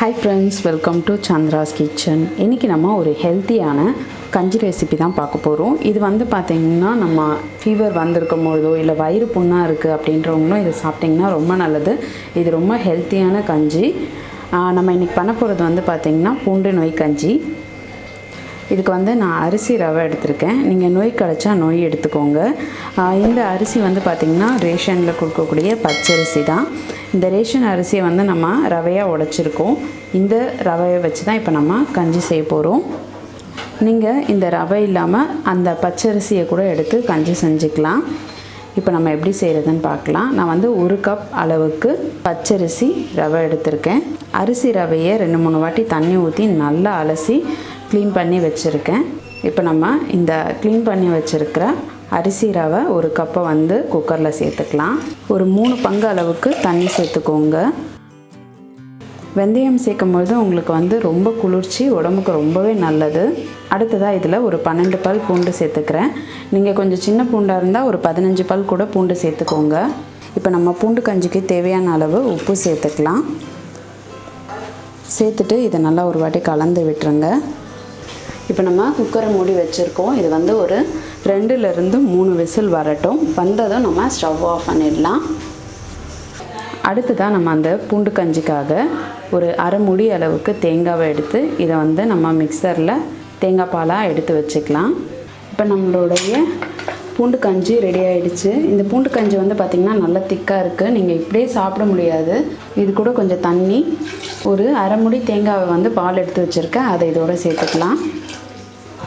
Hi friends, welcome to Chandra's kitchen. இன்னைக்கு நம்ம ஒரு ஹெல்த்தியான கஞ்சி ரெசிபி தான் பார்க்க போறோம். இது வந்து பாத்தீங்கன்னா நம்ம ஃபீவர் வந்திருக்கும்போதோ இல்ல வயிறு புண்ணா இருக்கு அப்படின்றவங்களும் இத சாப்பிட்டீங்கன்னா ரொம்ப நல்லது. இது ரொம்ப ஹெல்த்தியான கஞ்சி. நம்ம இன்னைக்கு பண்ண போறது வந்து பாத்தீங்கன்னா பூண்டு நோய் கஞ்சி. இதுக்கு வந்து நான் அரிசி ரவை எடுத்துர்க்கேன். நீங்க நோய் கலச்சா நோய் எடுத்துக்கோங்க. இந்த அரிசி வந்து பாத்தீங்கன்னா ரேஷன்ல கொடுக்கக்கூடிய பச்சரிசி தான். இந்த ரேஷன் அரிசியை வந்து நம்ம ரவையா உடைச்சிருக்கோம். இந்த ரவையை வச்சு தான் இப்போ நம்ம கஞ்சி செய்ய போறோம். நீங்க இந்த ரவை இல்லாம அந்த பச்சரிசியை கூட எடுத்து கஞ்சி செஞ்சுக்கலாம். இப்போ நம்ம எப்படி செய்யறதுன்னு பார்க்கலாம். நான் வந்து 1 கப் அளவுக்கு பச்சரிசி ரவை எடுத்துர்க்கேன். அரிசி ரவையை 2-3 வாட்டி தண்ணி ஊத்தி நல்லா அலசி க்ளீன் பண்ணி வச்சிருக்கேன். இப்போ நம்ம இந்த க்ளீன் பண்ணி வச்சிருக்கிற அரிசி ரவை 1 கப்பை வந்து குக்கரில் சேர்த்துக்கலாம். ஒரு 3 பங்கு அளவுக்கு தண்ணி சேர்த்துக்கோங்க. வெந்தயம் சேர்க்கும்போது உங்களுக்கு வந்து ரொம்ப குளிர்ச்சி, உடம்புக்கு ரொம்பவே நல்லது. அடுத்ததாக இதில் ஒரு 12 பல் பூண்டு சேர்த்துக்கிறேன். நீங்கள் கொஞ்சம் சின்ன பூண்டாக இருந்தால் ஒரு 15 பல் கூட பூண்டு சேர்த்துக்கோங்க. இப்போ நம்ம பூண்டு கஞ்சிக்கு தேவையான அளவு உப்பு சேர்த்துக்கலாம். சேர்த்துட்டு இதை நல்லா ஒரு வாட்டி கலந்து விட்டுருங்க. இப்போ நம்ம குக்கரை மூடி வச்சுருக்கோம். இது வந்து ஒரு 2லிருந்து 3 விசில் வரட்டும். வந்ததும் நம்ம ஸ்டவ் ஆஃப் பண்ணிடலாம். அடுத்ததாக நம்ம அந்த பூண்டு கஞ்சிக்காக ஒரு அரை மூடி அளவுக்கு தேங்காவை எடுத்து இதை வந்து நம்ம மிக்சரில் தேங்காய் பாலாக எடுத்து வச்சுக்கலாம். இப்போ நம்மளுடைய பூண்டு கஞ்சி ரெடி ஆகிடுச்சு. இந்த பூண்டு கஞ்சி வந்து பார்த்திங்கன்னா நல்லா திக்காக இருக்குது. நீங்கள் இப்படியே சாப்பிட முடியாது. இது கூட கொஞ்சம் தண்ணி, ஒரு அரை மூடி தேங்காவை வந்து பால் எடுத்து வச்சுருக்கேன். அதை இதோட சேர்த்துக்கலாம்.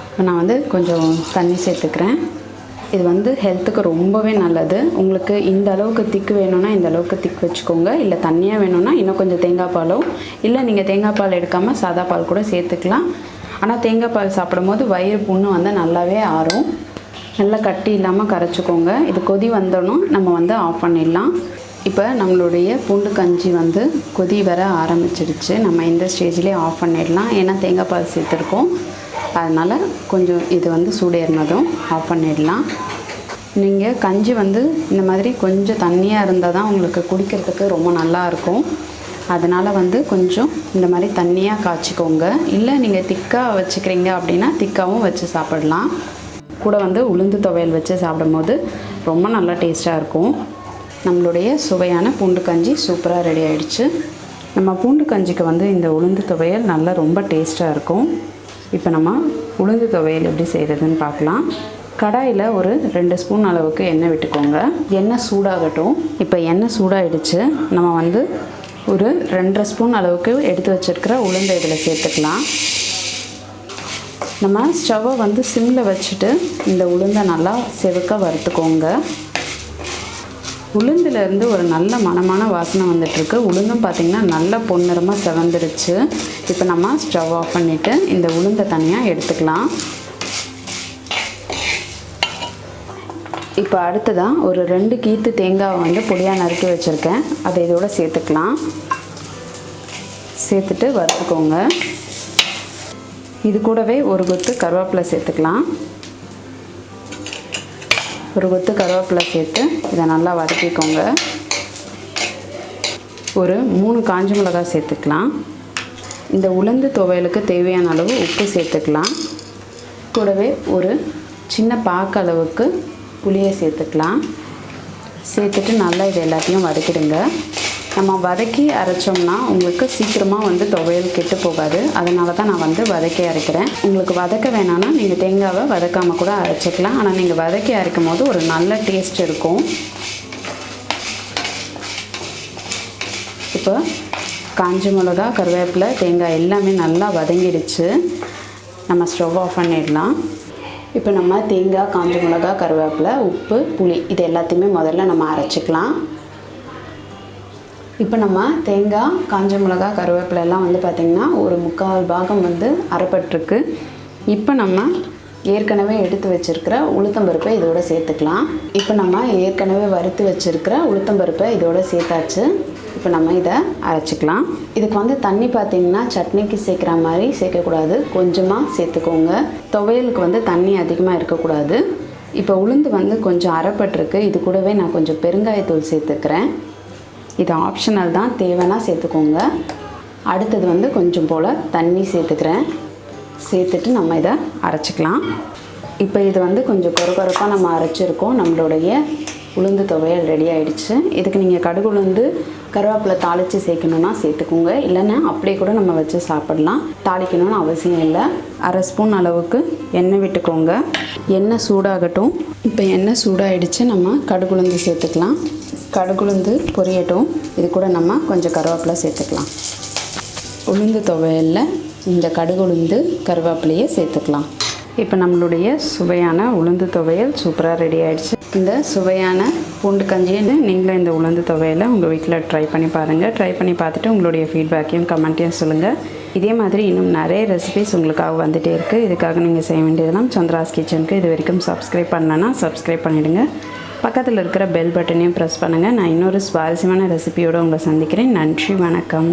இப்போ நான் வந்து கொஞ்சம் தண்ணி சேர்த்துக்கிறேன். இது வந்து ஹெல்த்துக்கு ரொம்பவே நல்லது. உங்களுக்கு இந்த அளவுக்கு திக்கு வேணும்னா இந்த அளவுக்கு திக்கு வச்சுக்கோங்க. இல்லை தண்ணியாக வேணும்னா இன்னும் கொஞ்சம் தேங்காய் பாலோ, இல்லை நீங்கள் தேங்காய் பால் எடுக்காமல் சாதா பால் கூட சேர்த்துக்கலாம். ஆனால் தேங்காய் பால் சாப்பிடும் போது வயிறு புண்ணு வந்து நல்லாவே ஆறும். நல்லா கட்டி இல்லாமல் கரைச்சிக்கோங்க. இது கொதி வந்தோன்னா நம்ம வந்து ஆஃப் பண்ணிடலாம். இப்போ நம்மளுடைய பூண்டு கஞ்சி வந்து கொதி வர ஆரம்பிச்சிடுச்சு. நம்ம இந்த ஸ்டேஜ்லேயே ஆஃப் பண்ணிடலாம். ஏன்னா தேங்காய் பால் சேர்த்துருக்கோம். அதனால் கொஞ்சம் இது வந்து சூடேறினதும் ஆஃப் பண்ணிடலாம். நீங்கள் கஞ்சி வந்து இந்த மாதிரி கொஞ்சம் தண்ணியாக இருந்தால் தான் உங்களுக்கு குடிக்கிறதுக்கு ரொம்ப நல்லாயிருக்கும். அதனால் வந்து கொஞ்சம் இந்த மாதிரி தண்ணியாக காய்ச்சிக்கோங்க. இல்லை நீங்கள் திக்காக வச்சுக்கிறீங்க அப்படின்னா திக்காகவும் வச்சு சாப்பிடலாம். கூட வந்து உளுந்து துவையல் வச்சு சாப்பிடும்போது ரொம்ப நல்லா டேஸ்ட்டாக இருக்கும். நம்மளுடைய சுவையான பூண்டு கஞ்சி சூப்பராக ரெடி ஆகிடுச்சு. நம்ம பூண்டு கஞ்சிக்கு வந்து இந்த உளுந்து துவையல் நல்லா ரொம்ப டேஸ்ட்டாக இருக்கும். இப்போ நம்ம உளுந்து துவையல் எப்படி செய்கிறதுன்னு பார்க்கலாம். கடாயில் ஒரு 2 ஸ்பூன் அளவுக்கு எண்ணெய் விட்டுக்கோங்க. எண்ணெய் சூடாகட்டும். இப்போ எண்ணெய் சூடாகிடுச்சு. நம்ம வந்து ஒரு 2.5 ஸ்பூன் அளவுக்கு எடுத்து வச்சுருக்கிற உளுந்தை இதில் சேர்த்துக்கலாம். நம்ம ஸ்டவ்வை வந்து சிம்மில் வச்சுட்டு இந்த உளுந்தை நல்லா செவக்க வறுத்துக்கோங்க. உளுந்துலேருந்து ஒரு நல்ல மணமான வாசனை வந்துட்டுருக்கு. உளுந்தும் பார்த்திங்கன்னா நல்ல பொன்னிறமாக செவந்துருச்சு. இப்போ நம்ம ஸ்டவ் ஆஃப் பண்ணிவிட்டு இந்த உளுந்தை தனியாக எடுத்துக்கலாம். இப்போ அடுத்ததான் ஒரு 2 கீத்து தேங்காவை வந்து பொடியாக நறுக்கி வச்சுருக்கேன். அதை இதோட சேர்த்துக்கலாம். சேர்த்துட்டு வறுத்துக்கோங்க. இது கூடவே ஒரு கொத்து கருவேப்பிலை சேர்த்துக்கலாம். ஒரு கொத்து கருவேப்பிலை சேர்த்து இதை நல்லா வதக்கிக்கோங்க. ஒரு 3 காஞ்ச மிளகாய் சேர்த்துக்கலாம். இந்த உளுந்து துவையலுக்கு தேவையான அளவு உப்பு சேர்த்துக்கலாம். கூடவே ஒரு சின்ன பாக்கு அளவுக்கு புளியை சேர்த்துக்கலாம். சேர்த்துட்டு நல்லா இது எல்லாத்தையும் வதக்கிடுங்க. நம்ம வதக்கி அரைச்சோம்னா உங்களுக்கு சீக்கிரமாக வந்து துவையல் கெட்டு போகாது. அதனால தான் நான் வந்து வதக்கி அரைக்கிறேன். உங்களுக்கு வதக்க வேணான்னா நீங்கள் தேங்காவை வதக்காமல் கூட அரைச்சிக்கலாம். ஆனால் நீங்கள் வதக்கி அரைக்கும் போது ஒரு நல்ல டேஸ்ட் இருக்கும். இப்போ காஞ்ச மிளகா, கருவேப்பிலை, தேங்காய் எல்லாமே நல்லா வதங்கிடுச்சு. நம்ம ஸ்டவ் ஆஃப் பண்ணிடலாம். இப்போ நம்ம தேங்காய், காஞ்ச மிளகா, கருவேப்பிலை, உப்பு, புளி இது எல்லாத்தையுமே முதல்ல நம்ம அரைச்சிக்கலாம். இப்போ நம்ம தேங்காய், காஞ்ச மிளகா, கருவேப்பிலை எல்லாம் வந்து பார்த்திங்கன்னா ஒரு 3/4 பாகம் வந்து அரைப்பட்டிருக்கு. இப்போ நம்ம ஏற்கனவே எடுத்து வச்சுருக்கிற உளுத்தம்பருப்பை இதோட சேர்த்துக்கலாம். இப்போ நம்ம ஏற்கனவே வறுத்து வச்சுருக்கிற உளுத்தம்பருப்பை இதோட சேர்த்தாச்சு. இப்போ நம்ம இதை அரைச்சிக்கலாம். இதுக்கு வந்து தண்ணி பார்த்திங்கன்னா சட்னிக்கு சேர்க்குற மாதிரி சேர்க்கக்கூடாது. கொஞ்சமாக சேர்த்துக்கோங்க. துவையலுக்கு வந்து தண்ணி அதிகமாக இருக்கக்கூடாது. இப்போ உளுந்து வந்து கொஞ்சம் அரைப்பட்டிருக்கு. இது கூடவே நான் கொஞ்சம் பெருங்காயத்தூள் சேர்த்துக்கிறேன். இது ஆப்ஷனல் தான், தேவைன்னா சேர்த்துக்கோங்க. அடுத்தது வந்து கொஞ்சம் போல் தண்ணி சேர்த்துக்கிறேன். சேர்த்துட்டு நம்ம இதை அரைச்சிக்கலாம். இப்போ இது வந்து கொஞ்சம் கொரகொரப்பாக நம்ம அரைச்சிருக்கோம். நம்மளுடைய உளுந்து துவையல் ரெடி ஆகிடுச்சு. இதுக்கு நீங்கள் கடுகு உளுந்து கருவேப்பிலை தாளித்து சேர்க்கணுன்னா சேர்த்துக்கோங்க. இல்லைன்னா அப்படியே கூட நம்ம வச்சு சாப்பிடலாம். தாளிக்கணும்னு அவசியம் இல்லை. அரை ஸ்பூன் அளவுக்கு எண்ணெய் விட்டுக்கோங்க. எண்ணெய் சூடாகட்டும். இப்போ எண்ணெய் சூடாகிடுச்சு. நம்ம கடுகு உளுந்து சேர்த்துக்கலாம். கடுகு உளுந்து பொரியட்டும். இது கூட நம்ம கொஞ்சம் கருவேப்பிலை சேர்த்துக்கலாம். உளுந்து துவையலில் இந்த கடுகு உளுந்து கருவேப்பிலையை சேர்த்துக்கலாம். இப்போ நம்மளுடைய சுவையான உளுந்து துவையல் சூப்பராக ரெடி ஆகிடுச்சு. இந்த சுவையான பூண்டு கஞ்சியை நீங்களும் இந்த உளுந்து துவையலை உங்கள் வீட்டில் ட்ரை பண்ணி பாருங்கள். ட்ரை பண்ணி பார்த்துட்டு உங்களுடைய ஃபீட்பேக்கையும் கமெண்ட்டையும் சொல்லுங்கள். இதே மாதிரி இன்னும் நிறைய ரெசிபிஸ் உங்களுக்காக வந்துகிட்டே இருக்குது. இதுக்காக நீங்கள் செய்ய வேண்டியதெல்லாம் சந்திராஸ் கிச்சனுக்கு இது வரைக்கும் சப்ஸ்கிரைப் பண்ணலன்னா சப்ஸ்கிரைப் பண்ணிவிடுங்க. பக்கத்தில் இருக்கிற பெல் பட்டனையும் ப்ரெஸ் பண்ணுங்கள். நான் இன்னொரு சுவாரஸ்யமான ரெசிபியோடு உங்களை சந்திக்கிறேன். நன்றி, வணக்கம்.